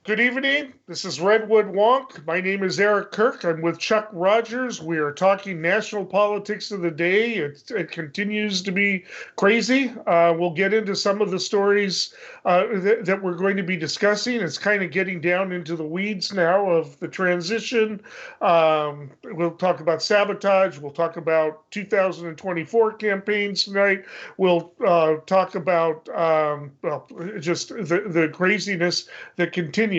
Good evening. This is Redwood Wonk. My name is Eric Kirk. I'm with Chuck Rogers. We are talking national politics of the day. It continues to be crazy. We'll get into some of the stories that we're going to be discussing. It's kind of getting down into the weeds now of the transition. We'll talk about sabotage. We'll talk about 2024 campaigns tonight. We'll talk about just the craziness that continues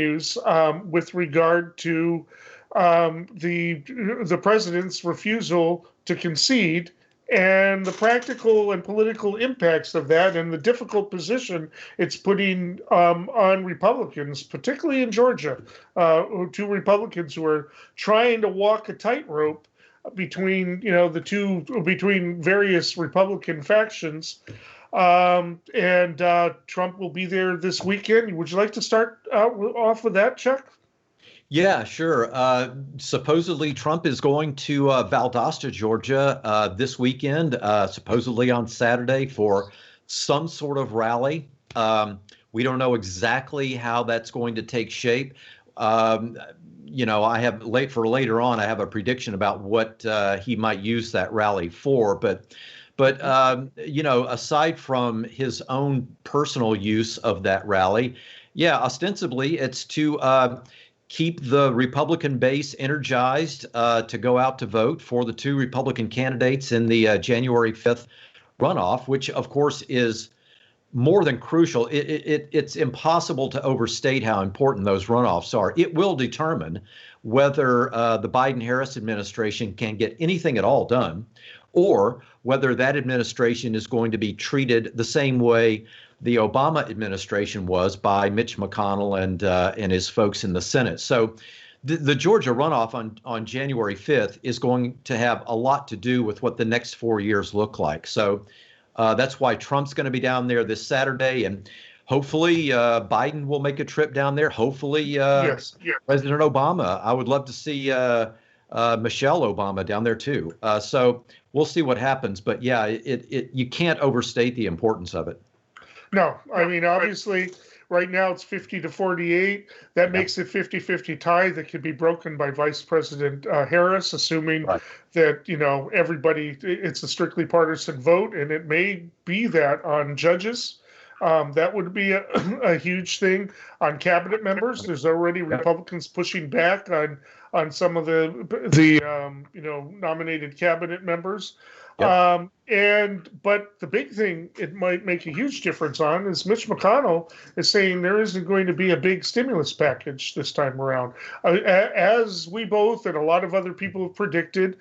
with regard to the president's refusal to concede and the practical and political impacts of that and the difficult position it's putting on Republicans, particularly in Georgia, two Republicans who are trying to walk a tightrope between between various Republican factions. And Trump will be there this weekend. Would you like to start off with that, Chuck? Yeah, sure. Supposedly, Trump is going to Valdosta, Georgia, this weekend, supposedly on Saturday for some sort of rally. We don't know exactly how that's going to take shape. I have later on, I have a prediction about what he might use that rally for, But aside from his own personal use of that rally, yeah, ostensibly it's to keep the Republican base energized to go out to vote for the two Republican candidates in the January 5th runoff, which, of course, is more than crucial. It's impossible to overstate how important those runoffs are. It will determine whether the Biden-Harris administration can get anything at all done, or whether that administration is going to be treated the same way the Obama administration was by Mitch McConnell and his folks in the Senate. So the Georgia runoff on January 5th is going to have a lot to do with what the next 4 years look like. So that's why Trump's going to be down there this Saturday, and hopefully Biden will make a trip down there. Hopefully yes. President Obama. I would love to see Michelle Obama down there too. So we'll see what happens. But yeah, you can't overstate the importance of it. No, I mean, obviously, right now it's 50-48. That makes it 50-50 tie that could be broken by Vice President Harris, assuming that, everybody, it's a strictly partisan vote, and it may be that on judges. That would be a huge thing on cabinet members. There's already Republicans pushing back on some of the nominated cabinet members. Yep. But the big thing it might make a huge difference on is Mitch McConnell is saying there isn't going to be a big stimulus package this time around. As we both and a lot of other people have predicted,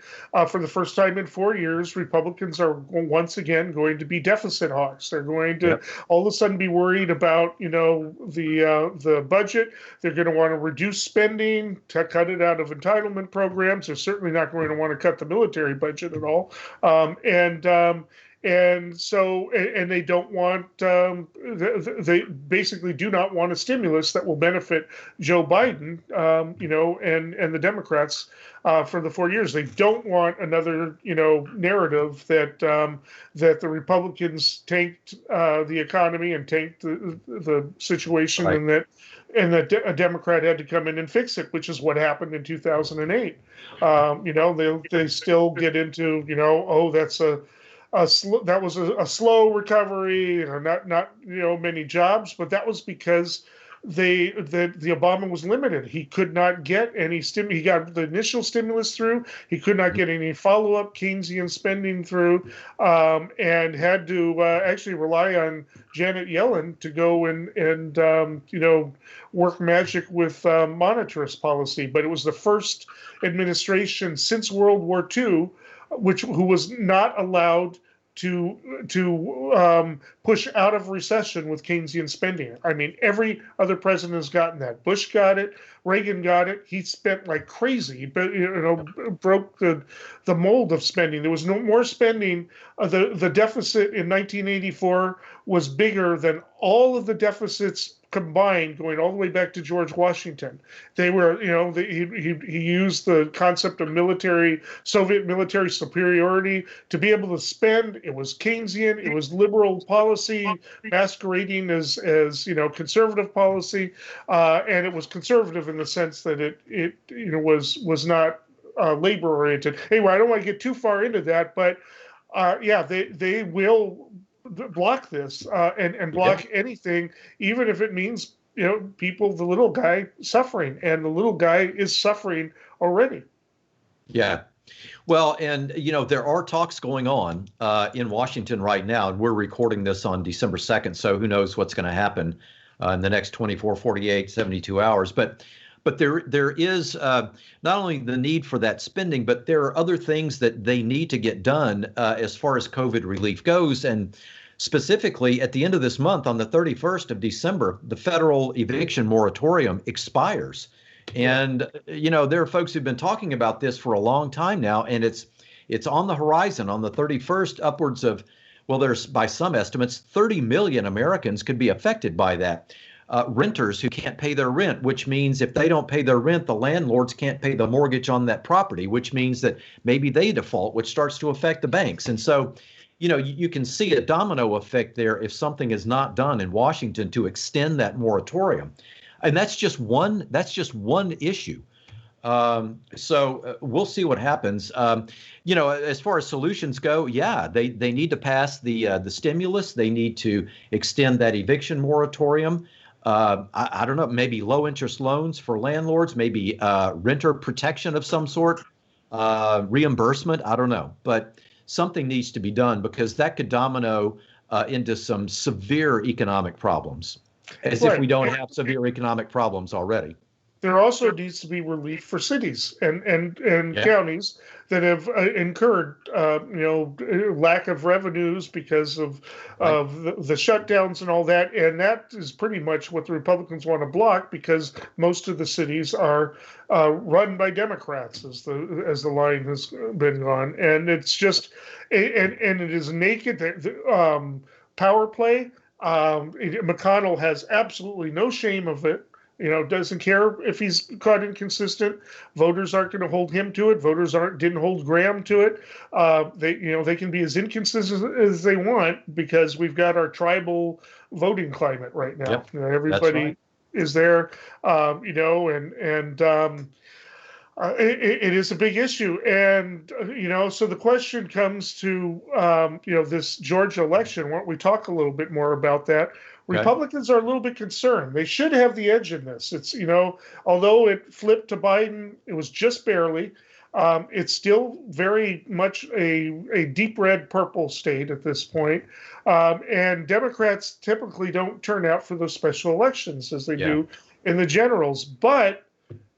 for the first time in 4 years, Republicans are once again going to be deficit hawks. They're going to all of a sudden be worried about, the budget. They're going to want to reduce spending, to cut it out of entitlement programs. They're certainly not going to want to cut the military budget at all. And they don't want, they basically do not want a stimulus that will benefit Joe Biden, and the Democrats for the 4 years. They don't want another, narrative that the Republicans tanked the economy and tanked the situation, right, and that a Democrat had to come in and fix it, which is what happened in 2008. They still get into, that's that was a slow recovery, not many jobs, but that was because the Obama was limited. He could not get any He got the initial stimulus through. He could not get any follow-up Keynesian spending through, and had to actually rely on Janet Yellen to go and work magic with monetarist policy. But it was the first administration since World War II who was not allowed to push out of recession with Keynesian spending. I mean, every other president has gotten that. Bush got it. Reagan got it. He spent like crazy, but broke the mold of spending. There was no more spending. The deficit in 1984 was bigger than all of the deficits combined, going all the way back to George Washington. They were, he used the concept of Soviet military superiority to be able to spend. It was Keynesian, it was liberal policy masquerading as conservative policy, and it was conservative in the sense that it was not labor oriented. Anyway, I don't want to get too far into that, but they will block this and block anything, even if it means people, the little guy suffering, and the little guy is suffering already. Yeah. Well, and there are talks going on in Washington right now, and we're recording this on December 2nd, so who knows what's going to happen in the next 24, 48, 72 hours. But there is not only the need for that spending, but there are other things that they need to get done as far as COVID relief goes. And specifically, at the end of this month, on the 31st of December, the federal eviction moratorium expires. And, there are folks who've been talking about this for a long time now, and it's on the horizon. On the 31st, upwards of, there's, by some estimates, 30 million Americans could be affected by that. Renters who can't pay their rent, which means if they don't pay their rent, the landlords can't pay the mortgage on that property, which means that maybe they default, which starts to affect the banks. And so, you can see a domino effect there if something is not done in Washington to extend that moratorium. And that's just one issue. So we'll see what happens. As far as solutions go, they need to pass the stimulus. They need to extend that eviction moratorium. I don't know, maybe low interest loans for landlords, maybe renter protection of some sort, reimbursement. I don't know, but something needs to be done because that could domino into some severe economic problems, as if we don't have severe economic problems already. There also needs to be relief for cities and counties that have incurred, lack of revenues because of the shutdowns and all that. And that is pretty much what the Republicans want to block, because most of the cities are run by Democrats, as the line has been gone. And it's just, and it is naked power play. McConnell has absolutely no shame of it. Doesn't care if he's caught inconsistent. Voters aren't going to hold him to it. Voters didn't hold Graham to it. They can be as inconsistent as they want because we've got our tribal voting climate right now. Yep. Everybody is there, it is a big issue. And, so the question comes to, this Georgia election. Why don't we talk a little bit more about that? Republicans are a little bit concerned. They should have the edge in this. It's, although it flipped to Biden, it was just barely. It's still very much a deep red purple state at this point. And Democrats typically don't turn out for those special elections as they do in the generals. But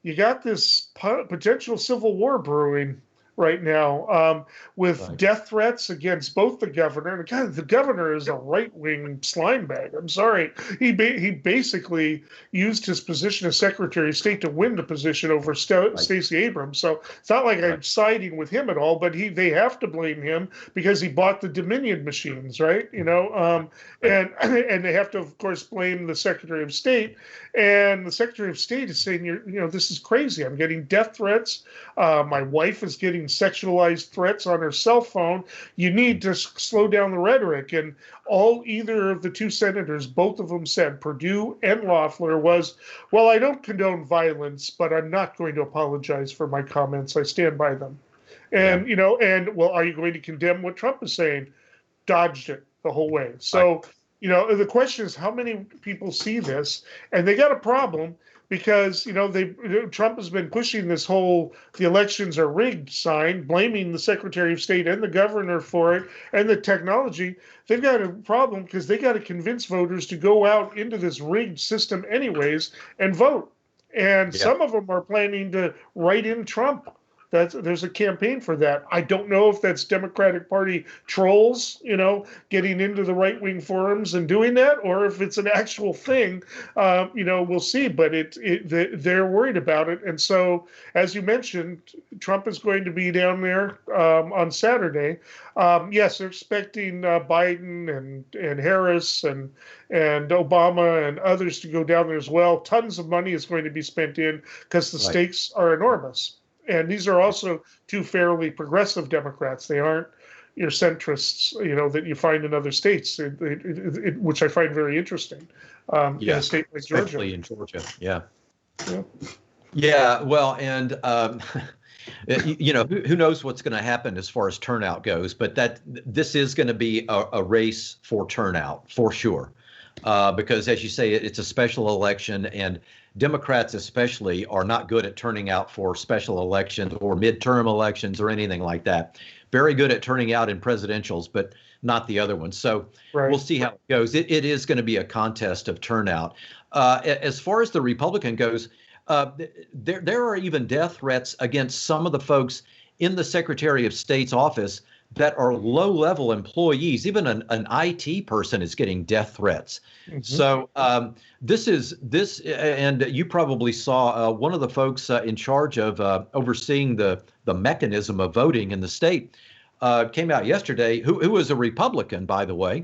you got this potential civil war brewing right now, with death threats against both the governor. And God, the governor is a right-wing slime bag. I'm sorry. He basically used his position as Secretary of State to win the position over Stacey Abrams. So it's not like I'm siding with him at all, but they have to blame him because he bought the Dominion machines, right? And they have to, of course, blame the Secretary of State. And the Secretary of State is saying, this is crazy. I'm getting death threats. My wife is getting sexualized threats on her cell phone. You need to slow down the rhetoric. And either of the two senators, both of them said, Perdue and Loeffler, was, well, I don't condone violence, but I'm not going to apologize for my comments. I stand by them. And, well, are you going to condemn what Trump is saying? Dodged it the whole way. So, the question is how many people see this, and they got a problem. Because, Trump has been pushing this whole the elections are rigged sign, blaming the Secretary of State and the governor for it and the technology. They've got a problem because they got to convince voters to go out into this rigged system anyways and vote. And some of them are planning to write in Trump there's a campaign for that. I don't know if that's Democratic Party trolls, getting into the right wing forums and doing that, or if it's an actual thing. We'll see. But they're worried about it, and so as you mentioned, Trump is going to be down there on Saturday. Yes, they're expecting Biden and Harris and Obama and others to go down there as well. Tons of money is going to be spent in because the stakes are enormous. And these are also two fairly progressive Democrats. They aren't your centrists, that you find in other states, which I find very interesting. In a state like Georgia. Especially in Georgia, yeah. Yeah, well, and who knows what's going to happen as far as turnout goes, but this is going to be a race for turnout for sure, because as you say, it's a special election, and Democrats especially are not good at turning out for special elections or midterm elections or anything like that. Very good at turning out in presidentials, but not the other ones. So We'll see how it goes. It is going to be a contest of turnout. As far as the Republican goes, there are even death threats against some of the folks in the Secretary of State's office that are low-level employees. Even an IT person is getting death threats. Mm-hmm. So this, and you probably saw one of the folks in charge of overseeing the mechanism of voting in the state came out yesterday, who was a Republican, by the way,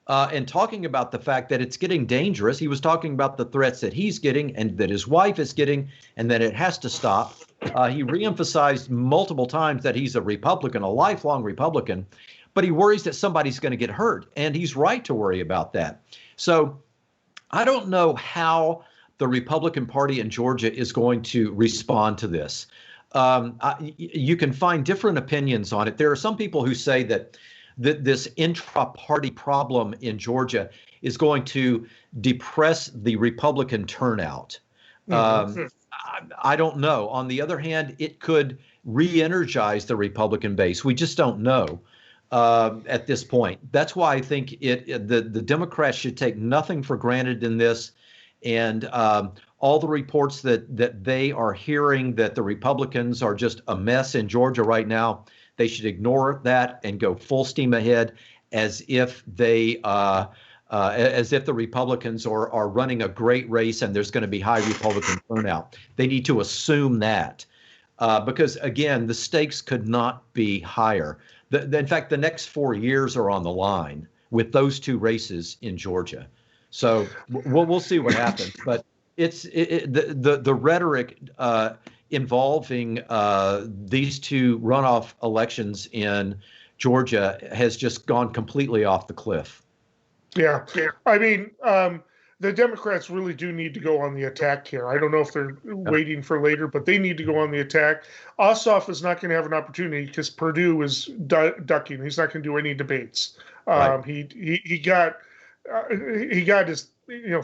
and talking about the fact that it's getting dangerous. He was talking about the threats that he's getting and that his wife is getting, and that it has to stop. He reemphasized multiple times that he's a Republican, a lifelong Republican, but he worries that somebody's going to get hurt, and he's right to worry about that. So I don't know how the Republican Party in Georgia is going to respond to this. You can find different opinions on it. There are some people who say that this intra-party problem in Georgia is going to depress the Republican turnout. I don't know. On the other hand, it could re-energize the Republican base. We just don't know at this point. That's why I think the Democrats should take nothing for granted in this. And all the reports that they are hearing that the Republicans are just a mess in Georgia right now, they should ignore that and go full steam ahead as if the Republicans are running a great race and there's going to be high Republican turnout. They need to assume that because, again, the stakes could not be higher. In fact, the next 4 years are on the line with those two races in Georgia. So we'll see what happens. But the rhetoric involving these two runoff elections in Georgia has just gone completely off the cliff. Yeah. I mean, the Democrats really do need to go on the attack here. I don't know if they're waiting for later, but they need to go on the attack. Ossoff is not going to have an opportunity because Perdue is ducking. He's not going to do any debates. Right. He got his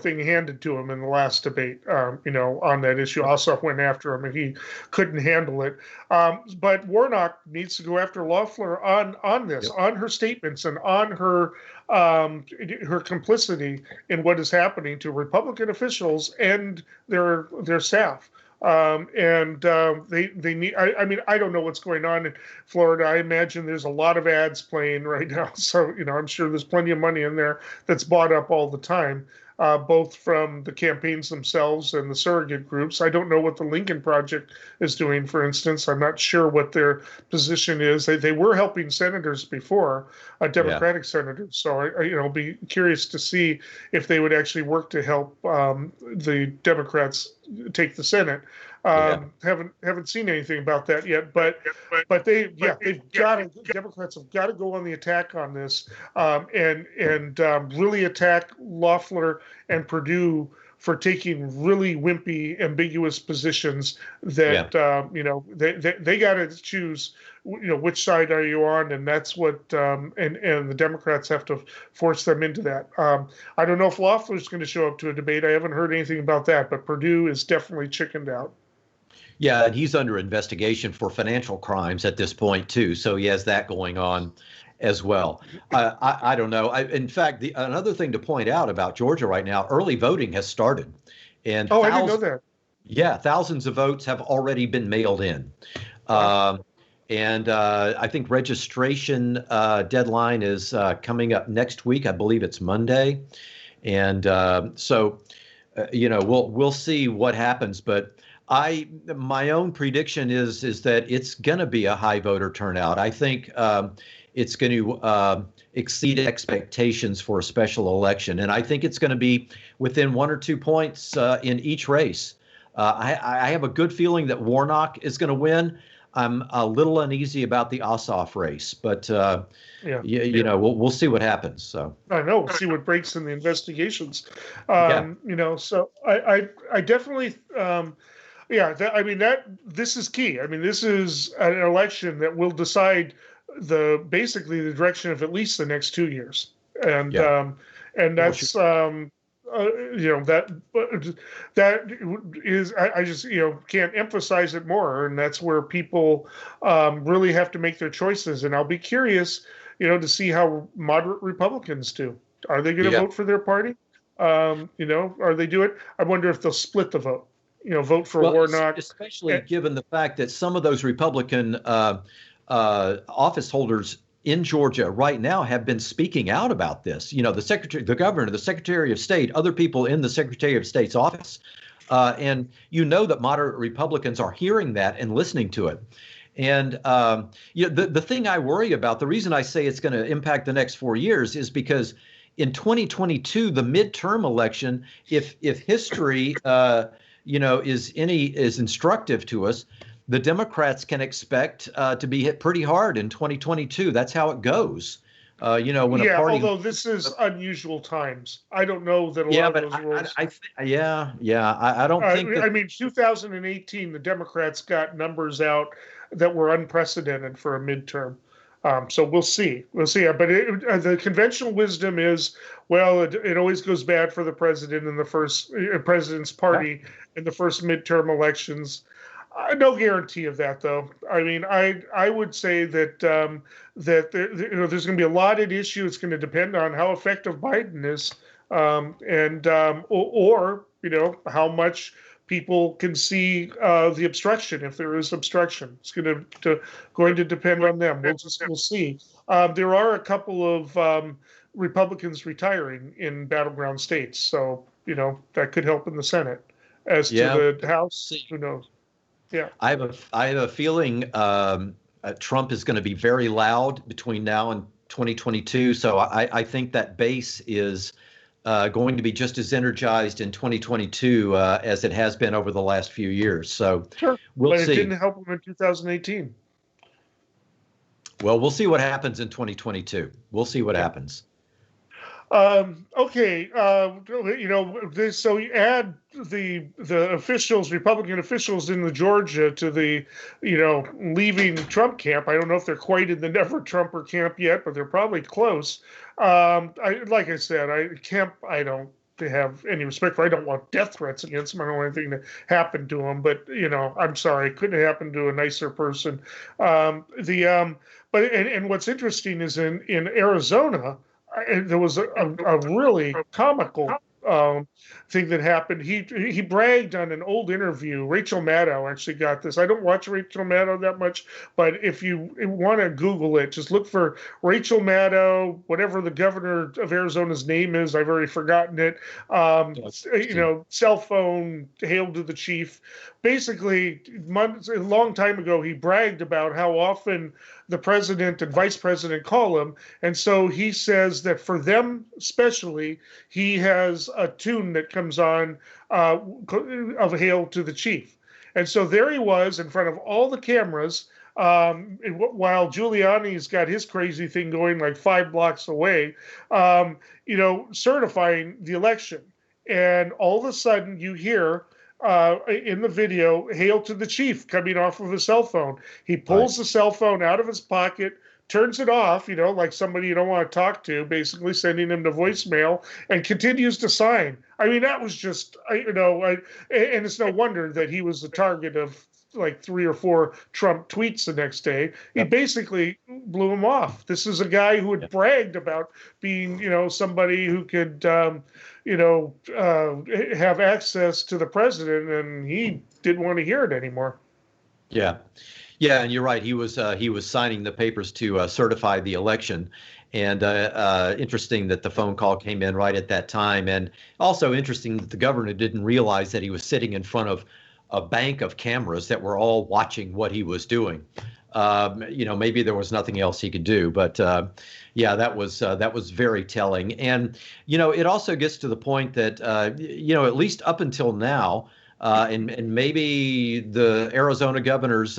thing handed to him in the last debate, on that issue. Ossoff went after him, and he couldn't handle it. But Warnock needs to go after Loeffler on this, on her statements, and on her complicity in what is happening to Republican officials and their staff. They need. I mean, I don't know what's going on in Florida. I imagine there's a lot of ads playing right now, so I'm sure there's plenty of money in there that's bought up all the time. Both from the campaigns themselves and the surrogate groups. I don't know what the Lincoln Project is doing, for instance. I'm not sure what their position is. They were helping senators before, Democratic senators. So I'll be curious to see if they would actually work to help the Democrats take the Senate. Haven't seen anything about that yet, but Democrats have got to go on the attack on this, and really attack Loeffler and Perdue for taking really wimpy, ambiguous positions that they got to choose. Which side are you on, and that's what and the Democrats have to force them into that. I don't know if Loeffler's going to show up to a debate. I haven't heard anything about that, but Perdue is definitely chickened out. Yeah, and he's under investigation for financial crimes at this point, too. So he has that going on as well. I don't know. In fact, another thing to point out about Georgia right now, early voting has started. And I didn't know that. Yeah, thousands of votes have already been mailed in. And I think registration deadline is coming up next week. I believe it's Monday. And we'll see what happens. But my own prediction is that it's going to be a high voter turnout. I think it's going to exceed expectations for a special election, and I think it's going to be within 1 or 2 points in each race. I have a good feeling that Warnock is going to win. I'm a little uneasy about the Ossoff race, but we'll see what happens. So I know, we'll see what breaks in the investigations. So I definitely. This is key. I mean, this is an election that will decide basically the direction of at least the next 2 years, and that's that is I just can't emphasize it more, and that's where people really have to make their choices. And I'll be curious, to see how moderate Republicans do. Are they going to vote for their party? Are they do it? I wonder if they'll split the vote. Vote for Warnock, especially given the fact that some of those Republican office holders in Georgia right now have been speaking out about this. The governor, the Secretary of State, other people in the Secretary of State's office, and that moderate Republicans are hearing that and listening to it. And the thing I worry about, the reason I say it's going to impact the next 4 years, is because in 2022, the midterm election, if history is instructive to us, the Democrats can expect to be hit pretty hard in 2022. That's how it goes. When a party. Although this is unusual times, I don't know that a lot of those rules. I don't think. I mean, 2018, the Democrats got numbers out that were unprecedented for a midterm. So we'll see. But the conventional wisdom is, it always goes bad for the president in the first president's party in the first midterm elections. No guarantee of that, though. I mean, I would say that there's going to be a lot at issue. It's going to depend on how effective Biden is, or how much people can see the obstruction, if there is obstruction. It's going to depend on them. We'll see. There are a couple of Republicans retiring in battleground states, so that could help in the Senate. As to the House, who knows? Yeah, I have a feeling Trump is going to be very loud between now and 2022. So I think that base is going to be just as energized in 2022 as it has been over the last few years. So we'll see. But it didn't help him in 2018. Well, we'll see what happens in 2022. We'll see what happens. Okay. So you add the officials, Republican officials in the Georgia to the, leaving Trump camp. I don't know if they're quite in the never Trumper camp yet, but they're probably close. Like I said, I don't have any respect for. I don't want death threats against him. I don't want anything to happen to him. But I'm sorry, it couldn't happen to a nicer person. But what's interesting is in Arizona. There was a really comical thing that happened. He bragged on an old interview. Rachel Maddow actually got this. I don't watch Rachel Maddow that much, but if you want to Google it, just look for Rachel Maddow, whatever the governor of Arizona's name is. I've already forgotten it. Cell phone hailed to the chief. Basically, a long time ago, he bragged about how often the president and vice president call him. And so he says that for them especially, he has a tune that comes on of Hail to the Chief. And so there he was in front of all the cameras, while Giuliani's got his crazy thing going like 5 blocks away, certifying the election. And all of a sudden you hear in the video, Hail to the Chief coming off of a cell phone. He pulls the cell phone out of his pocket, turns it off, like somebody you don't want to talk to, basically sending him to voicemail, and continues to sign. I mean, that was just, and it's no wonder that he was the target of like 3 or 4 Trump tweets the next day. He basically blew him off. This is a guy who had bragged about being, somebody who could, have access to the president, and he didn't want to hear it anymore. Yeah. Yeah, and you're right. He was signing the papers to certify the election, and interesting that the phone call came in right at that time, and also interesting that the governor didn't realize that he was sitting in front of a bank of cameras that were all watching what he was doing. Maybe there was nothing else he could do, but yeah, that was very telling. And it also gets to the point that at least up until now, and maybe the Arizona governor's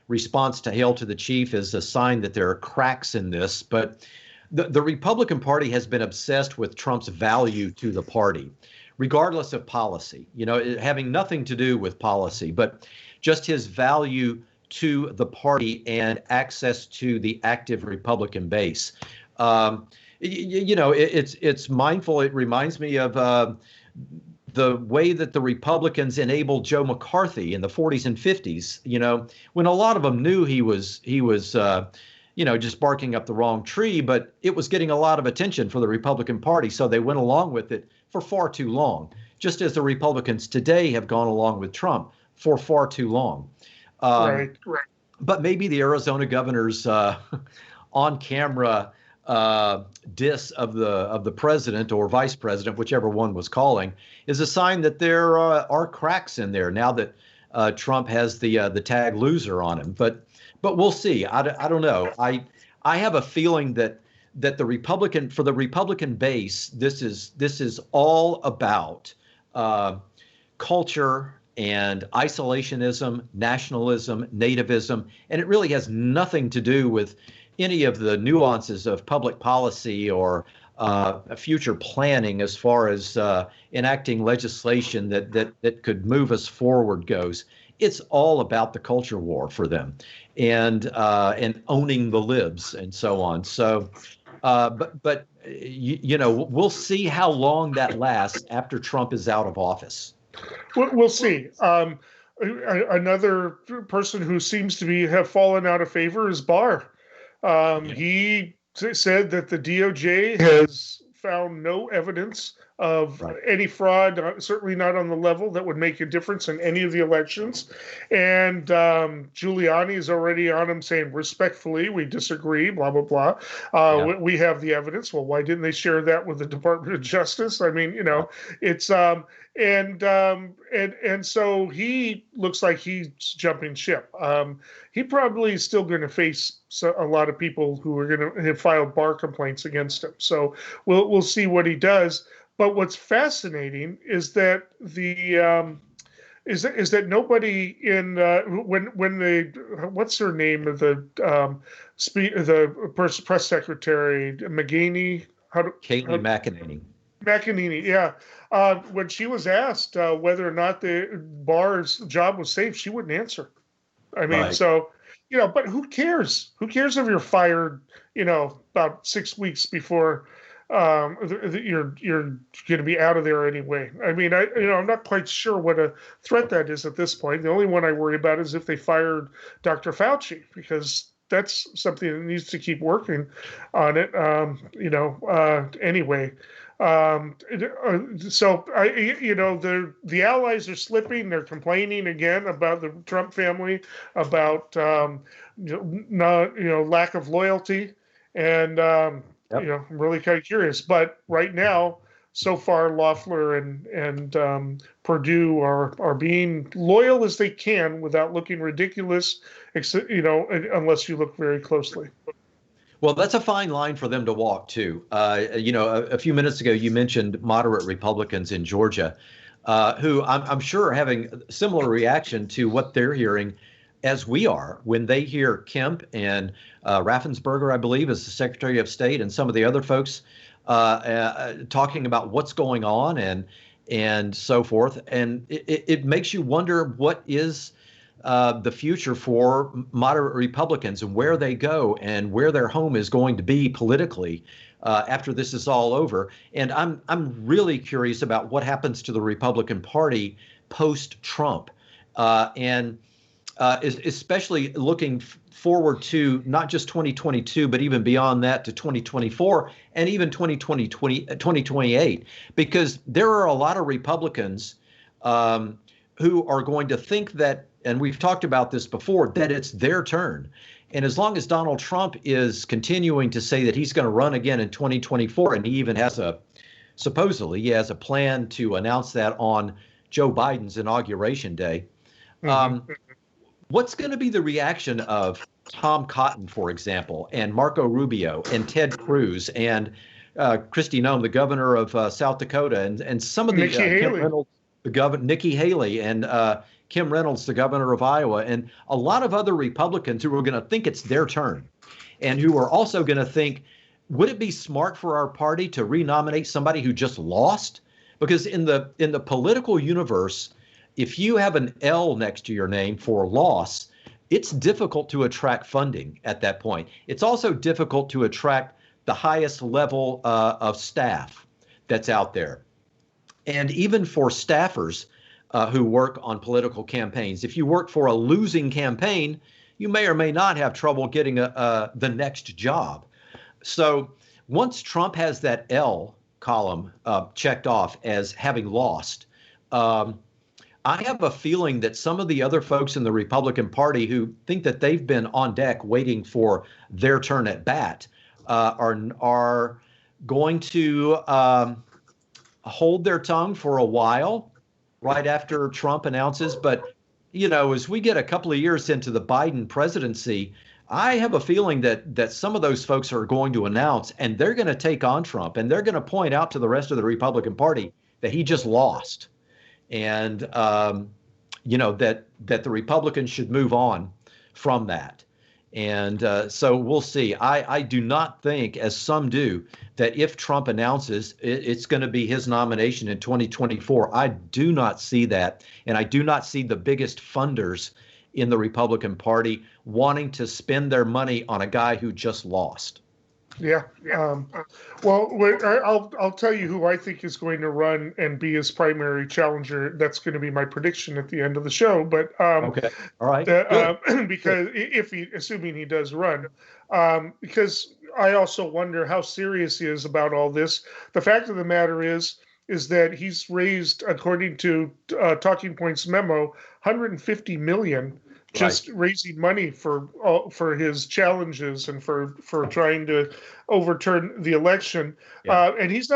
response to Hail to the Chief is a sign that there are cracks in this. But the Republican Party has been obsessed with Trump's value to the party, regardless of policy, having nothing to do with policy, but just his value to the party and access to the active Republican base. It's mindful. It reminds me of the way that the Republicans enabled Joe McCarthy in the 40s and 50s, when a lot of them knew he was just barking up the wrong tree, but it was getting a lot of attention for the Republican Party. So they went along with it for far too long, just as the Republicans today have gone along with Trump for far too long. Right. But maybe the Arizona governor's on-camera diss of the president or vice president, whichever one was calling, is a sign that there are cracks in there now that Trump has the tag loser on him. But we'll see. I don't know. I have a feeling that the Republican base, this is all about culture and isolationism, nationalism, nativism, and it really has nothing to do with any of the nuances of public policy or future planning as far as enacting legislation that could move us forward goes. It's all about the culture war for them, and owning the libs and so on. So, but we'll see how long that lasts after Trump is out of office. We'll see. Another person who seems to have fallen out of favor is Barr. He said that the DOJ has found no evidence of any fraud, certainly not on the level that would make a difference in any of the elections. And Giuliani is already on him saying, respectfully, we disagree, blah, blah, blah. We have the evidence. Well, why didn't they share that with the Department of Justice? I mean, it's and so he looks like he's jumping ship. He probably is still going to face a lot of people who are going to have filed bar complaints against him. So we'll see what he does. But what's fascinating is that is that nobody in when they what's her name of the press secretary Kayleigh McEnany, yeah. When she was asked whether or not the Barr's job was safe, she wouldn't answer. I mean, so but who cares? Who cares if you're fired? About 6 weeks before you're going to be out of there anyway. I mean, I'm not quite sure what a threat that is at this point. The only one I worry about is if they fired Dr. Fauci, because that's something that needs to keep working on it. Anyway. So the allies are slipping. They're complaining again about the Trump family, about lack of loyalty, and I'm really kind of curious. But right now, so far, Loeffler and Perdue are being loyal as they can without looking ridiculous, unless you look very closely. Well, that's a fine line for them to walk, too. A few minutes ago, you mentioned moderate Republicans in Georgia, who I'm sure are having a similar reaction to what they're hearing as we are when they hear Kemp and Raffensperger, I believe, as the Secretary of State, and some of the other folks talking about what's going on and so forth. And it makes you wonder what is the future for moderate Republicans and where they go and where their home is going to be politically after this is all over. And I'm really curious about what happens to the Republican Party post-Trump, and especially looking forward to not just 2022, but even beyond that to 2024 and even 2028, because there are a lot of Republicans who are going to think that and we've talked about this before, that it's their turn. And as long as Donald Trump is continuing to say that he's going to run again in 2024, and he even supposedly he has a plan to announce that on Joe Biden's inauguration day. What's going to be the reaction of Tom Cotton, for example, and Marco Rubio and Ted Cruz and Kristi Noem, the governor of South Dakota, and some of the Kim Reynolds, the governor, Nikki Haley, and Kim Reynolds, the governor of Iowa, and a lot of other Republicans who are going to think it's their turn, and who are also going to think, would it be smart for our party to renominate somebody who just lost? Because in the political universe, if you have an L next to your name for loss, it's difficult to attract funding at that point. It's also difficult to attract the highest level of staff that's out there. And even for staffers who work on political campaigns, if you work for a losing campaign, you may or may not have trouble getting the next job. So once Trump has that L column checked off as having lost, I have a feeling that some of the other folks in the Republican Party who think that they've been on deck waiting for their turn at bat are going to hold their tongue for a while right after Trump announces. But, you know, as we get a couple of years into the Biden presidency, I have a feeling that some of those folks are going to announce, and they're going to take on Trump, and they're going to point out to the rest of the Republican Party that he just lost. And, you know, that the Republicans should move on from that. And so we'll see. I do not think, as some do, that if Trump announces it's going to be his nomination in 2024, I do not see that. And I do not see the biggest funders in the Republican Party wanting to spend their money on a guy who just lost. Yeah. Well, I'll tell you who I think is going to run and be his primary challenger. That's going to be my prediction at the end of the show. But okay, all right, because assuming he does run, because I also wonder how serious he is about all this. The fact of the matter is that he's raised, according to Talking Points memo, $150 million. Just raising money for his challenges and for trying to overturn the election, and he's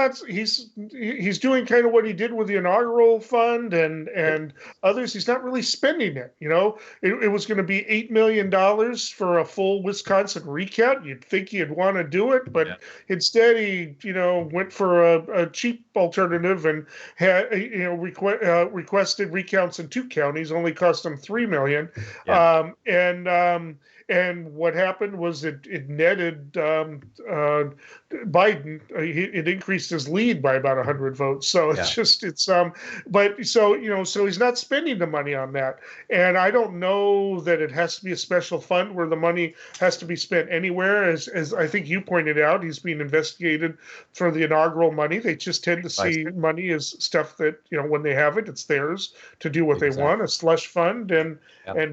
doing kind of what he did with the inaugural fund and others. He's not really spending it. You know, it was going to be $8 million for a full Wisconsin recount. You'd think he'd want to do it, but instead he went for a cheap alternative and had requested recounts in 2 counties. Only cost him $3 million. And what happened was it netted Biden. It increased his lead by about 100 votes. So so he's not spending the money on that. And I don't know that it has to be a special fund where the money has to be spent anywhere. As I think you pointed out, he's being investigated for the inaugural money. They just tend to see money as stuff that, when they have it, it's theirs to do what they want, a slush fund and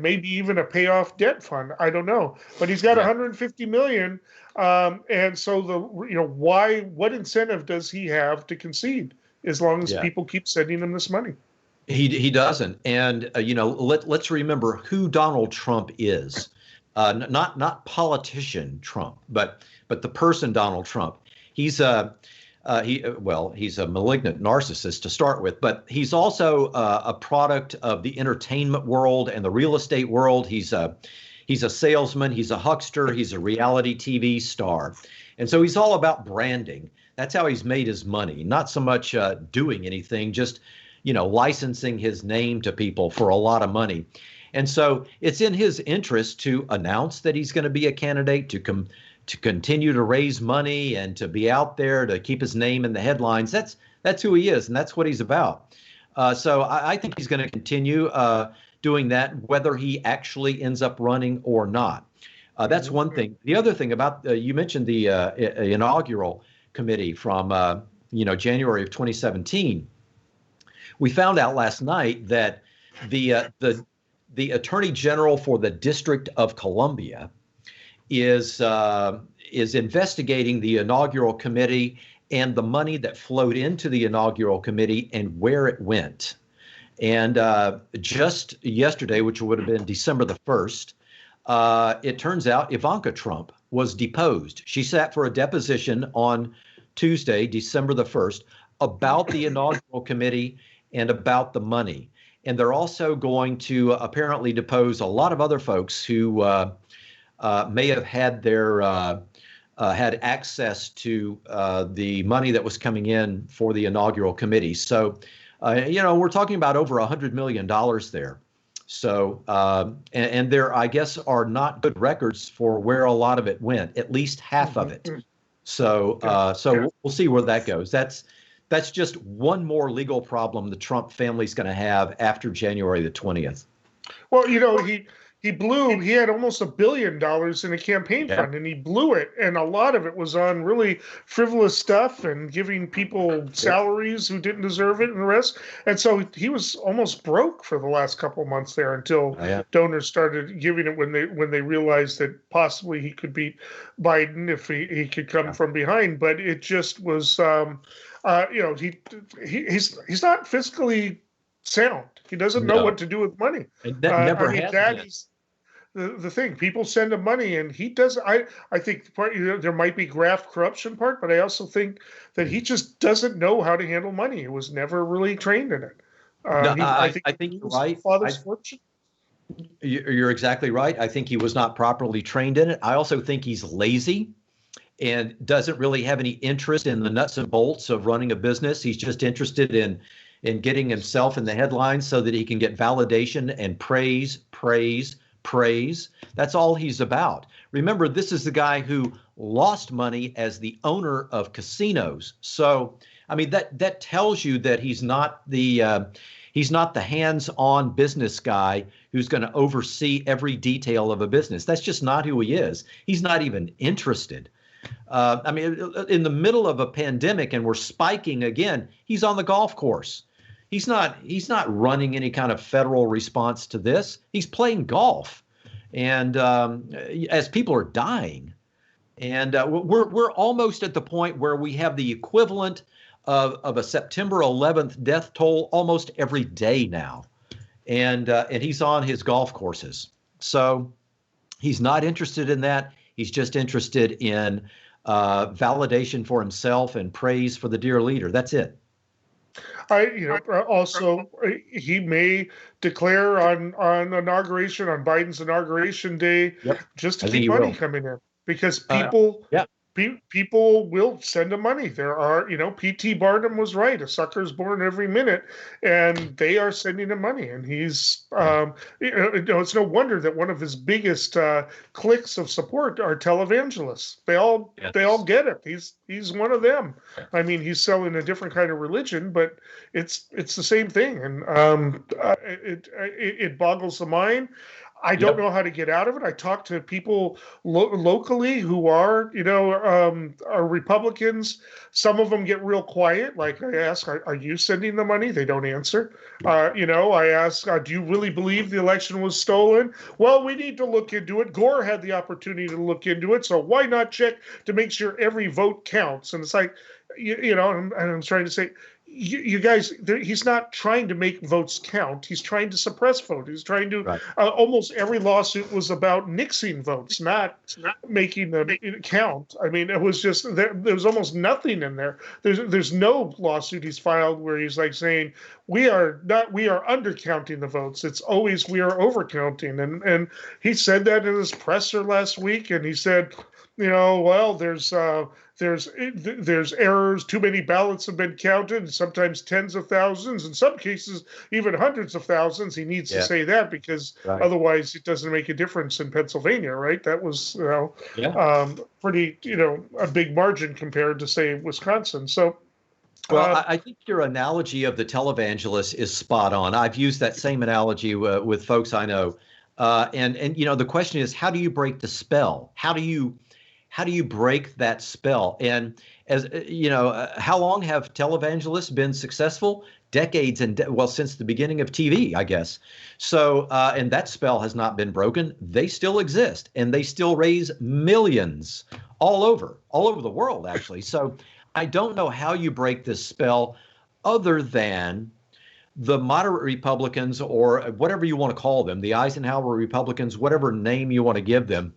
maybe even a payoff debt fund. I don't know, but he's got $150 million. And so what incentive does he have to concede as long as people keep sending him this money? He doesn't. And, let's remember who Donald Trump is, not politician Trump, but the person Donald Trump. He's he's a malignant narcissist to start with, but he's also a product of the entertainment world and the real estate world. He's a salesman, he's a huckster, he's a reality TV star. And so he's all about branding. That's how he's made his money, not so much doing anything, just, licensing his name to people for a lot of money. And so it's in his interest to announce that he's going to be a candidate, to continue to raise money and to be out there to keep his name in the headlines. That's who he is, and that's what he's about. So I think he's going to continue doing that, whether he actually ends up running or not. That's one thing. The other thing about you mentioned the inaugural committee from January of 2017. We found out last night that the Attorney General for the District of Columbia is investigating the inaugural committee and the money that flowed into the inaugural committee and where it went. And just yesterday, which would have been December the 1st, it turns out Ivanka Trump was deposed. She sat for a deposition on Tuesday, December the 1st, about the inaugural committee and about the money. And they're also going to apparently depose a lot of other folks who may have had their had access to the money that was coming in for the inaugural committee. So, we're talking about over $100 million there. So, and there, I guess, are not good records for where a lot of it went, at least half of it. So, we'll see where that goes. That's just one more legal problem the Trump family's going to have after January the 20th. Well, he had almost $1 billion in a campaign fund, and he blew it. And a lot of it was on really frivolous stuff and giving people salaries who didn't deserve it and the rest. And so he was almost broke for the last couple of months there until donors started giving it when they realized that possibly he could beat Biden if he could come from behind. But it just was, he's not fiscally sound. He doesn't know what to do with money. Never has that is the thing. People send him money, and he doesn't. I think there might be graft corruption part, but I also think that he just doesn't know how to handle money. He was never really trained in it. I think you're right. Father's fortune. You're exactly right. I think he was not properly trained in it. I also think he's lazy and doesn't really have any interest in the nuts and bolts of running a business. He's just interested in getting himself in the headlines so that he can get validation and praise. That's all he's about. Remember, this is the guy who lost money as the owner of casinos. So, I mean, that tells you that he's not the hands-on business guy who's going to oversee every detail of a business. That's just not who he is. He's not even interested. I mean, in the middle of a pandemic and we're spiking again, he's on the golf course. He's not running any kind of federal response to this. He's playing golf, and as people are dying, and we're almost at the point where we have the equivalent of a September 11th death toll almost every day now, and he's on his golf courses. So he's not interested in that. He's just interested in validation for himself and praise for the dear leader. That's it. Also, he may declare on Biden's inauguration day, just to keep money coming in, because people will send him money. There are, P.T. Barnum was right. A sucker's born every minute, and they are sending him money. And he's, it's no wonder that one of his biggest cliques of support are televangelists. They all get it. He's one of them. I mean, he's selling a different kind of religion, but it's the same thing. And it boggles the mind. I don't know how to get out of it. I talk to people locally who are Republicans. Some of them get real quiet. Like I ask, are you sending the money? They don't answer. I ask, do you really believe the election was stolen? Well, we need to look into it. Gore had the opportunity to look into it, so why not check to make sure every vote counts? And it's like, and I'm trying to say, you guys, he's not trying to make votes count. He's trying to suppress vote. He's trying to, almost every lawsuit was about nixing votes, not making them count. I mean, it was just, there was almost nothing in there. There's no lawsuit he's filed where he's like saying, we are undercounting the votes. It's always, we are overcounting. And he said that in his presser last week. And he said, well, there's errors. Too many ballots have been counted, sometimes tens of thousands, in some cases even hundreds of thousands. He needs to say that because otherwise it doesn't make a difference in Pennsylvania, right? That was pretty a big margin compared to, say, Wisconsin. So. Well, I think your analogy of the televangelist is spot on. I've used that same analogy with folks I know, and the question is, how do you break the spell? How do you break that spell? And as how long have televangelists been successful? Decades, and since the beginning of TV, I guess. So, and that spell has not been broken. They still exist, and they still raise millions all over the world, actually. So, I don't know how you break this spell, other than the moderate Republicans, or whatever you want to call them, the Eisenhower Republicans, whatever name you want to give them,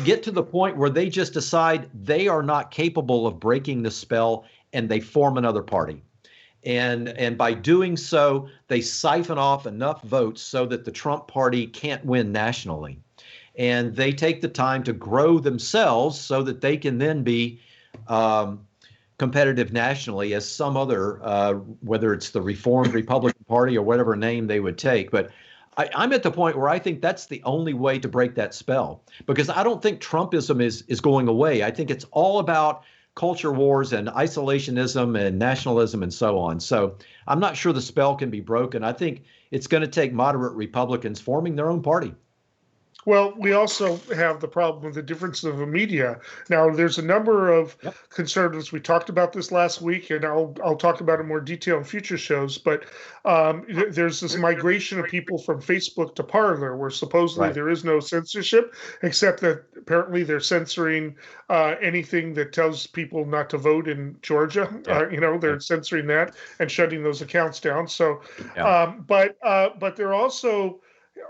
get to the point where they just decide they are not capable of breaking the spell, and they form another party. And by doing so, they siphon off enough votes so that the Trump party can't win nationally. And they take the time to grow themselves so that they can then be competitive nationally as some other, whether it's the Reformed Republican Party or whatever name they would take. But I'm at the point where I think that's the only way to break that spell, because I don't think Trumpism is going away. I think it's all about culture wars and isolationism and nationalism and so on. So I'm not sure the spell can be broken. I think it's going to take moderate Republicans forming their own party. Well, we also have the problem with the difference of the media. Now, there's a number of conservatives. We talked about this last week, and I'll talk about it in more detail in future shows. But there's this migration of people from Facebook to Parler, where supposedly there is no censorship, except that apparently they're censoring anything that tells people not to vote in Georgia. They're censoring that and shutting those accounts down. So, but they're also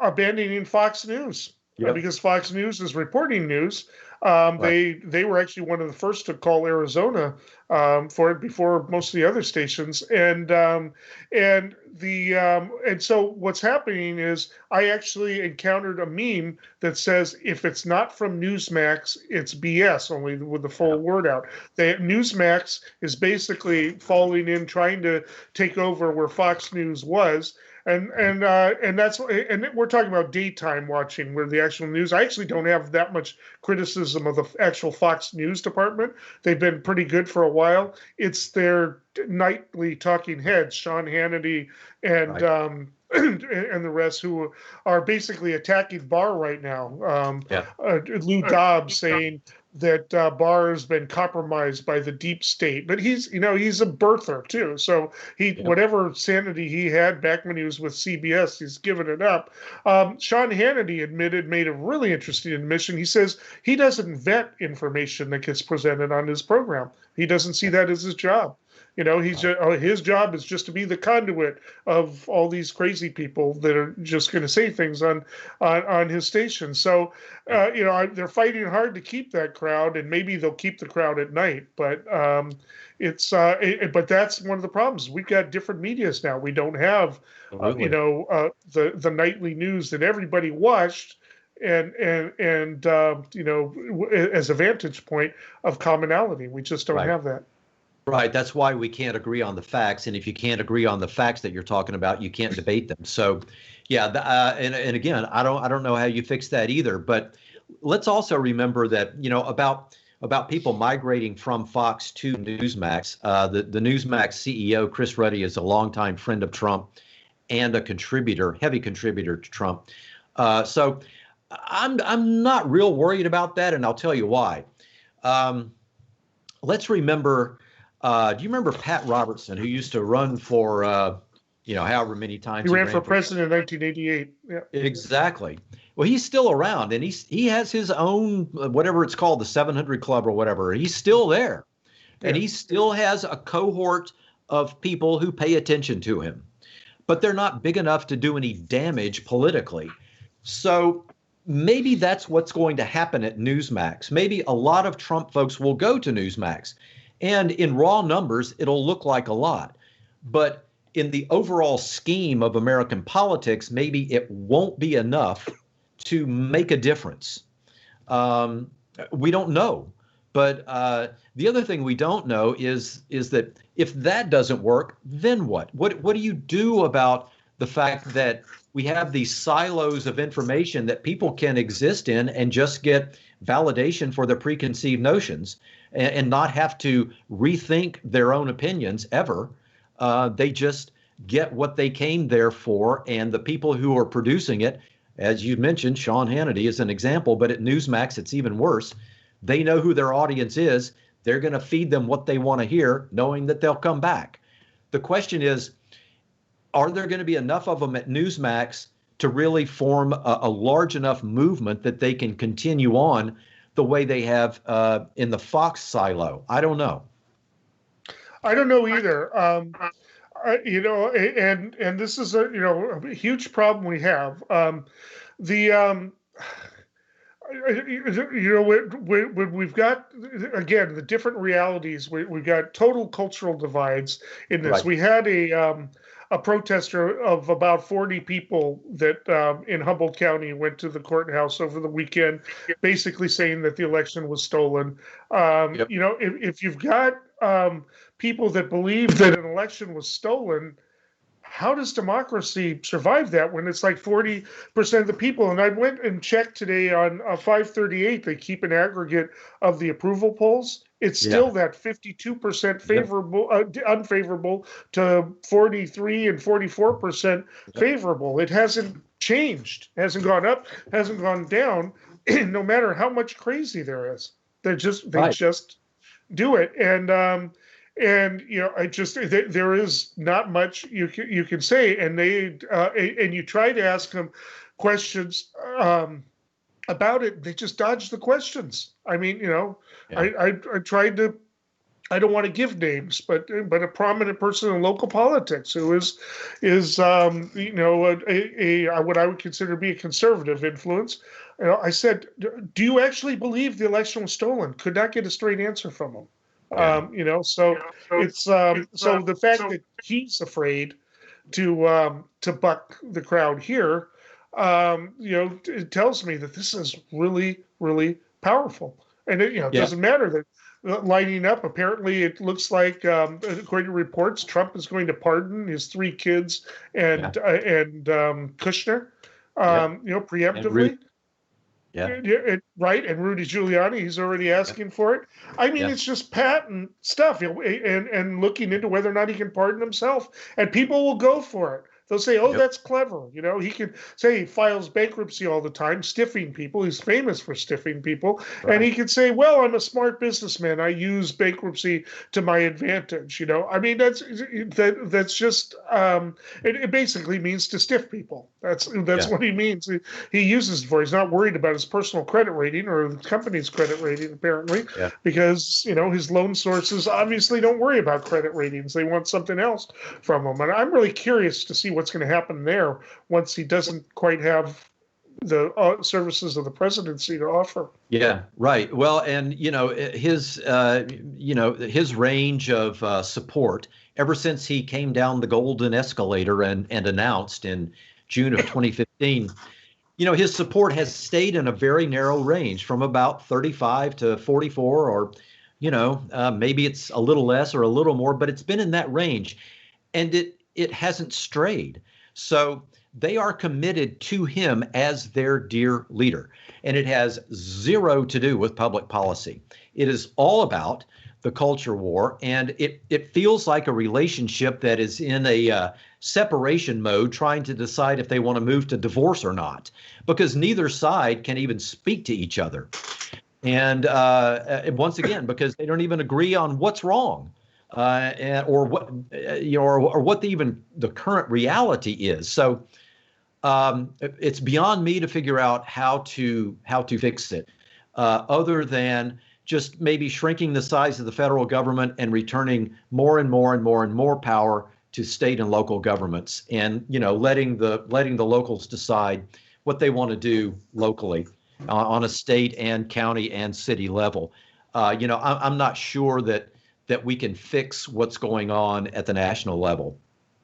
abandoning Fox News. Because Fox News is reporting news. They were actually one of the first to call Arizona for it before most of the other stations. And so what's happening is I actually encountered a meme that says if it's not from Newsmax, it's BS, only with the full word out. Newsmax is basically falling in, trying to take over where Fox News was. And we're talking about daytime watching, where the actual news. I actually don't have that much criticism of the actual Fox News department. They've been pretty good for a while. It's their nightly talking heads, Sean Hannity and the rest, who are basically attacking Barr right now. Lou Dobbs saying that Barr has been compromised by the deep state, but he's a birther too. So whatever sanity he had back when he was with CBS, he's given it up. Sean Hannity made a really interesting admission. He says he doesn't vet information that gets presented on his program. He doesn't see that as his job. His job is just to be the conduit of all these crazy people that are just going to say things on his station. So, they're fighting hard to keep that crowd, and maybe they'll keep the crowd at night. But but that's one of the problems. We've got different medias now. We don't have, the nightly news that everybody watched. And as a vantage point of commonality, we just don't have that. Right. That's why we can't agree on the facts. And if you can't agree on the facts that you're talking about, you can't debate them. So, and again, I don't know how you fix that either. But let's also remember that, about people migrating from Fox to Newsmax. The Newsmax CEO, Chris Ruddy, is a longtime friend of Trump and a heavy contributor to Trump. So I'm not real worried about that, and I'll tell you why. Let's remember. Do you remember Pat Robertson, who used to run for, however many times he ran for president in 1988? Yeah, exactly. Well, he's still around, and he has his own, whatever it's called, the 700 Club or whatever. He's still there, and he still has a cohort of people who pay attention to him, but they're not big enough to do any damage politically. So maybe that's what's going to happen at Newsmax. Maybe a lot of Trump folks will go to Newsmax. And in raw numbers, it'll look like a lot. But in the overall scheme of American politics, maybe it won't be enough to make a difference. We don't know. But the other thing we don't know is that if that doesn't work, then what? What do you do about the fact that we have these silos of information that people can exist in and just get validation for their preconceived notions and not have to rethink their own opinions ever? They just get what they came there for, and the people who are producing it, as you mentioned, Sean Hannity is an example, but at Newsmax it's even worse. They know who their audience is. They're going to feed them what they want to hear, knowing that they'll come back. The question is, are there going to be enough of them at Newsmax to really form a large enough movement that they can continue on the way they have in the Fox silo? I don't know. I don't know either. and this is a huge problem we have. The we've got, again, the different realities. We've got total cultural divides in this. Right. We had a protester of about 40 people that in Humboldt County went to the courthouse over the weekend, basically saying that the election was stolen. Yep. If you've got people that believe that an election was stolen, how does democracy survive that when it's like 40% of the people? And I went and checked today on 538. They keep an aggregate of the approval polls. It's still that 52% favorable, unfavorable to 43 and 44% favorable. It hasn't changed, hasn't gone up, hasn't gone down, no matter how much crazy there is. They just do it. And there is not much you can say, and you try to ask them questions about it, they just dodge the questions. I mean, I tried to. I don't want to give names, but a prominent person in local politics who is what I would consider to be a conservative influence. I said, "Do you actually believe the election was stolen?" Could not get a straight answer from him. So the fact that he's afraid to buck the crowd here, it tells me that this is really, really powerful. And it doesn't matter that lining up. Apparently, it looks like, according to reports, Trump is going to pardon his 3 kids and Kushner, preemptively. Right, and Rudy Giuliani, he's already asking for it. I mean, it's just patent stuff, and looking into whether or not he can pardon himself, and people will go for it. They'll say, "Oh, that's clever." He can say he files bankruptcy all the time, stiffing people. He's famous for stiffing people, and he can say, "Well, I'm a smart businessman. I use bankruptcy to my advantage." I mean, that's just it basically means to stiff people. That's what he means. He uses it for. He's not worried about his personal credit rating or the company's credit rating, apparently, because his loan sources obviously don't worry about credit ratings. They want something else from him, and I'm really curious to see what's going to happen there once he doesn't quite have the services of the presidency to offer. Yeah, right. Well, and his range of support ever since he came down the golden escalator and announced in June of 2015, his support has stayed in a very narrow range from about 35 to 44, or maybe it's a little less or a little more, but it's been in that range, and it hasn't strayed. So they are committed to him as their dear leader. And it has zero to do with public policy. It is all about the culture war. And it feels like a relationship that is in a separation mode, trying to decide if they want to move to divorce or not, because neither side can even speak to each other. And once again, because they don't even agree on what's wrong. Or what the current reality is. So it's beyond me to figure out how to fix it, other than just maybe shrinking the size of the federal government and returning more and more and more and more power to state and local governments, and letting the locals decide what they want to do locally on a state and county and city level. I'm not sure that we can fix what's going on at the national level,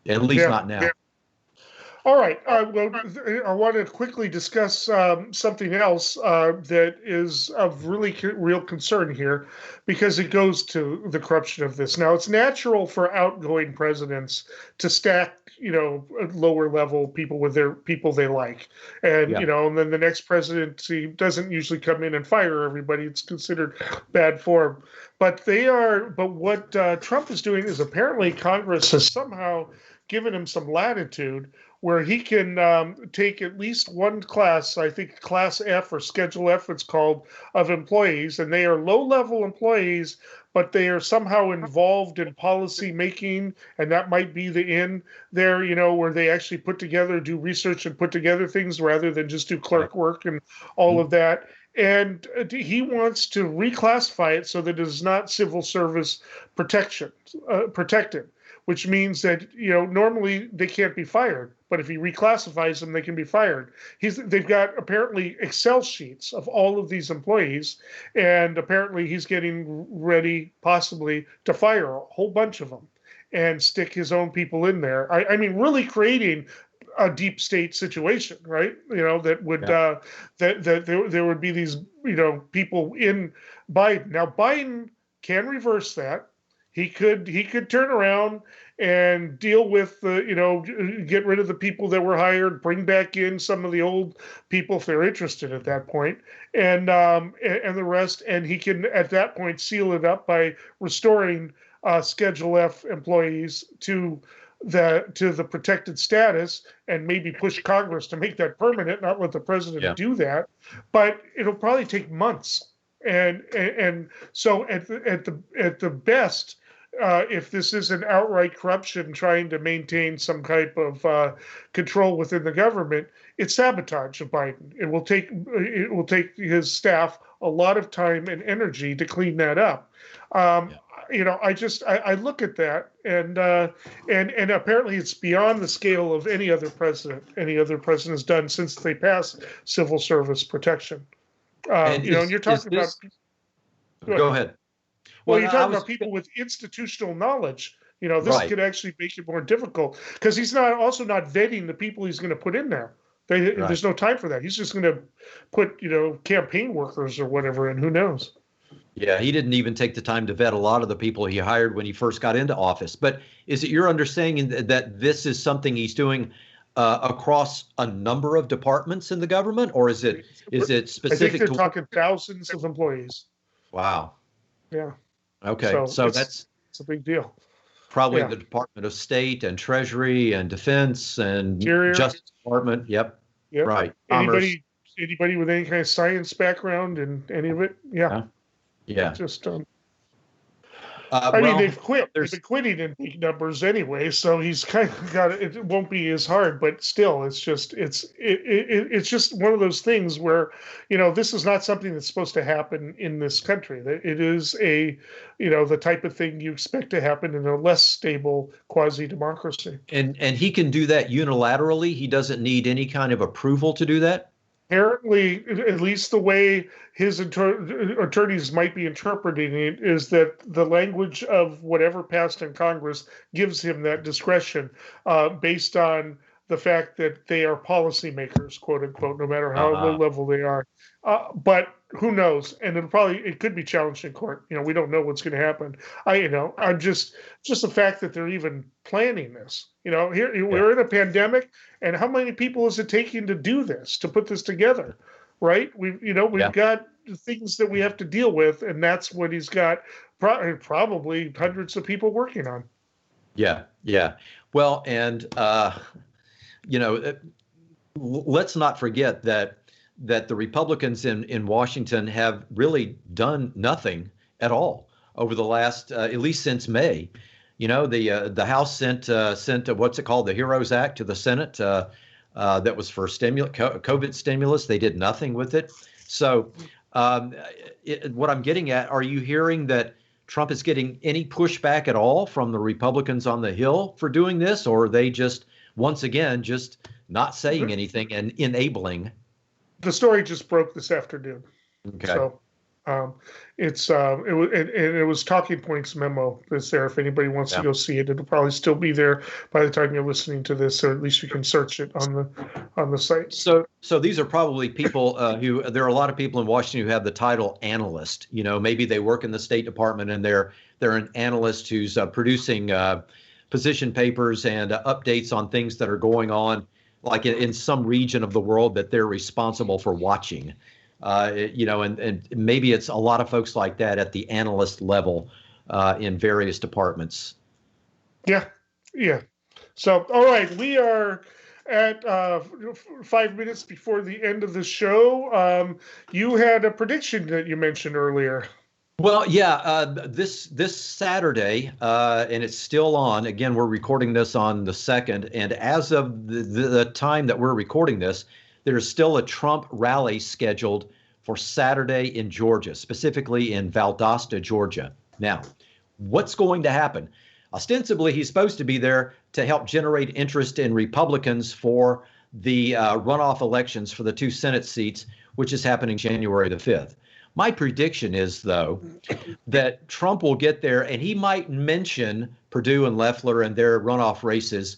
at least not now. Yeah. All right. Well, I want to quickly discuss something else that is of really real concern here, because it goes to the corruption of this. Now, it's natural for outgoing presidents to stack, lower level people with their people they like. And, and then the next presidency doesn't usually come in and fire everybody. It's considered bad form. But what Trump is doing is, apparently Congress has somehow given him some latitude where he can take at least one class, I think Class F or Schedule F it's called, of employees, and they are low-level employees, but they are somehow involved in policy making, and that might be the in there, where they actually do research and put together things rather than just do clerk work and all of that. and he wants to reclassify it so that it is not civil service protected, which means that normally they can't be fired, but if he reclassifies them, they can be fired. They've got apparently Excel sheets of all of these employees, and apparently he's getting ready possibly to fire a whole bunch of them and stick his own people in there. I mean, really creating a deep state situation, right? That would that there would be these people in Biden. Now Biden can reverse that. He could turn around and deal with get rid of the people that were hired, bring back in some of the old people if they're interested at that point, and the rest. And he can at that point seal it up by restoring Schedule F employees to the protected status, and maybe push Congress to make that permanent, not let the president do that. But it'll probably take months. And so at the best, if this isn't outright corruption trying to maintain some type of control within the government, it's sabotage of Biden. It will take his staff a lot of time and energy to clean that up. I look at that, and apparently it's beyond the scale of any other president has done since they passed civil service protection. And you're talking about. Go ahead. Well, you're talking about people with institutional knowledge. This could actually make it more difficult because he's not vetting the people he's going to put in there. There's no time for that. He's just going to put campaign workers or whatever, and who knows. Yeah, he didn't even take the time to vet a lot of the people he hired when he first got into office. But is it your understanding that this is something he's doing across a number of departments in the government, or is it specific? I think they're talking thousands of employees. Wow. Yeah. Okay, so it's a big deal. Probably the Department of State and Treasury and Defense and Interior. Justice Department. Yep. Right. Anybody with any kind of science background in any of it? Yeah. Yeah. Just I mean, they've quit. They've been quitting in big numbers anyway, so he's kind of got it. It won't be as hard, but still, it's just one of those things where this is not something that's supposed to happen in this country. It is the type of thing you expect to happen in a less stable quasi democracy. And he can do that unilaterally. He doesn't need any kind of approval to do that. Apparently, at least the way his attorneys might be interpreting it is that the language of whatever passed in Congress gives him that discretion based on the fact that they are policymakers, quote unquote, no matter how low level they are. But who knows? And it could be challenged in court. We don't know what's going to happen. I'm just the fact that they're even planning this. We're in a pandemic, and how many people is it taking to do this, to put this together? Right? We've got things that we have to deal with, and that's what he's got. Probably hundreds of people working on. Yeah. Well, and let's not forget that the Republicans in Washington have really done nothing at all over the last, at least since May. The House sent what's it called, the HEROES Act to the Senate that was for COVID stimulus. They did nothing with it. So what I'm getting at, are you hearing that Trump is getting any pushback at all from the Republicans on the Hill for doing this, or are they just, once again, just not saying anything and enabling? The story just broke this afternoon. Okay. So it was Talking Points memo that's there. If anybody wants to go see it, it'll probably still be there by the time you're listening to this, or at least you can search it on the site. So these are probably people there are a lot of people in Washington who have the title analyst. Maybe they work in the State Department and they're an analyst who's producing position papers and updates on things that are going on, like in some region of the world that they're responsible for watching. And maybe it's a lot of folks like that at the analyst level in various departments. Yeah. So, all right, we are at 5 minutes before the end of the show. You had a prediction that you mentioned earlier. Well, this Saturday, and it's still on. Again, we're recording this on the 2nd, and as of the time that we're recording this, there's still a Trump rally scheduled for Saturday in Georgia, specifically in Valdosta, Georgia. Now, what's going to happen? Ostensibly, he's supposed to be there to help generate interest in Republicans for the runoff elections for the 2 Senate seats, which is happening January the 5th. My prediction is, though, that Trump will get there and he might mention Perdue and Loeffler and their runoff races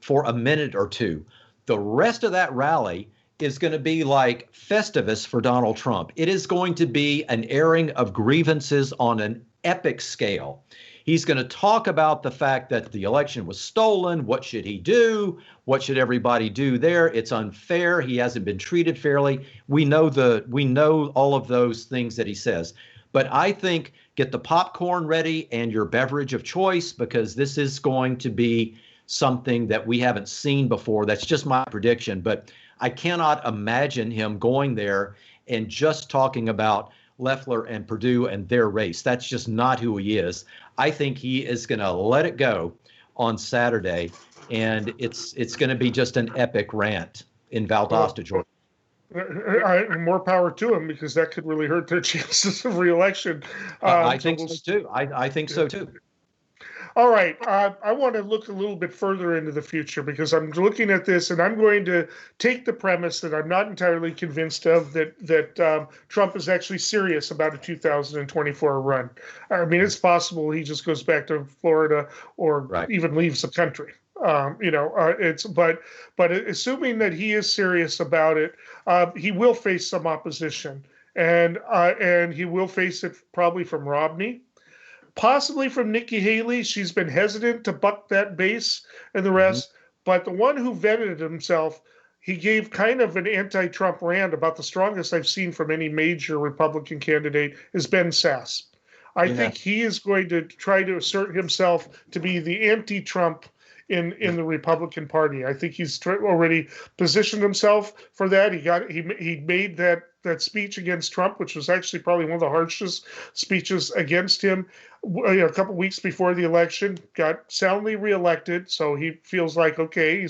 for a minute or two. The rest of that rally is going to be like Festivus for Donald Trump. It is going to be an airing of grievances on an epic scale. He's going to talk about the fact that the election was stolen. What should he do? What should everybody do there? It's unfair. He hasn't been treated fairly. We know all of those things that he says. But I think get the popcorn ready and your beverage of choice, because this is going to be something that we haven't seen before. That's just my prediction. But I cannot imagine him going there and just talking about Loeffler and Perdue and their race. That's just not who he is. I think he is going to let it go on Saturday, and it's going to be just an epic rant in Valdosta, Georgia. More power to him, because that could really hurt their chances of re-election. I think so too. I think so too. All right. I want to look a little bit further into the future, because I'm looking at this and I'm going to take the premise that I'm not entirely convinced of, that Trump is actually serious about a 2024 run. I mean, it's possible he just goes back to Florida or even leaves the country. But assuming that he is serious about it, he will face some opposition, and he will face it probably from Romney. Possibly from Nikki Haley. She's been hesitant to buck that base and the rest. But the one who vetted himself, he gave kind of an anti-Trump rant about the strongest I've seen from any major Republican candidate is Ben Sasse. I think he is going to try to assert himself to be the anti-Trump in the Republican Party. I think he's already positioned himself for that. He made that speech against Trump, which was actually probably one of the harshest speeches against him, a couple weeks before the election. Got soundly reelected, so he feels like, okay,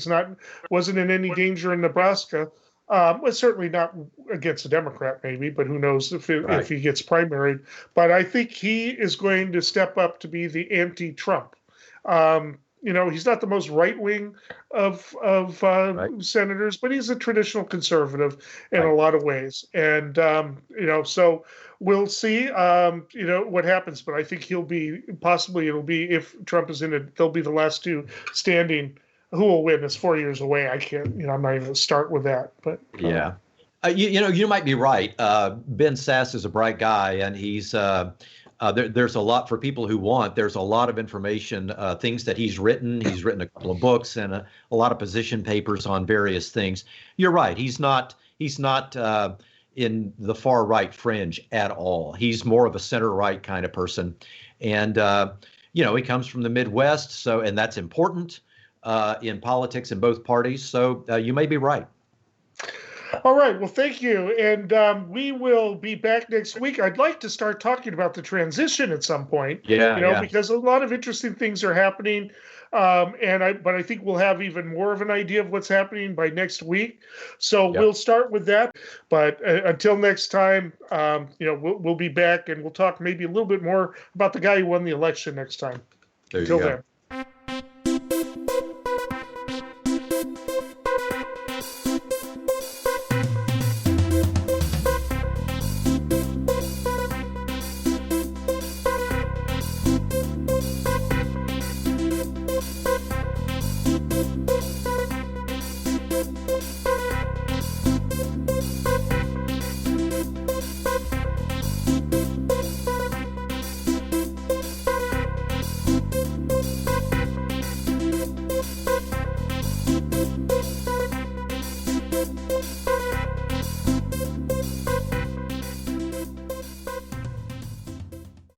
wasn't in any danger in Nebraska. Well, certainly not against a Democrat, maybe, but who knows if he gets primaried. But I think he is going to step up to be the anti-Trump. He's not the most right-wing of senators, but he's a traditional conservative in a lot of ways. And, so we'll see, what happens. But I think it'll be, if Trump is in it, they'll be the last two standing. Who will win is 4 years away. I can't, I'm not even going to start with that. But yeah. You might be right. Ben Sasse is a bright guy, and he's there's a lot for people who want. There's a lot of information, things that he's written. He's written a couple of books and a lot of position papers on various things. You're right. He's not in the far right fringe at all. He's more of a center right kind of person, and he comes from the Midwest, and that's important in politics in both parties. So you may be right. All right. Well, thank you. And we will be back next week. I'd like to start talking about the transition at some point. Because a lot of interesting things are happening. But I think we'll have even more of an idea of what's happening by next week. So we'll start with that. But until next time, we'll be back, and we'll talk maybe a little bit more about the guy who won the election next time. Until then.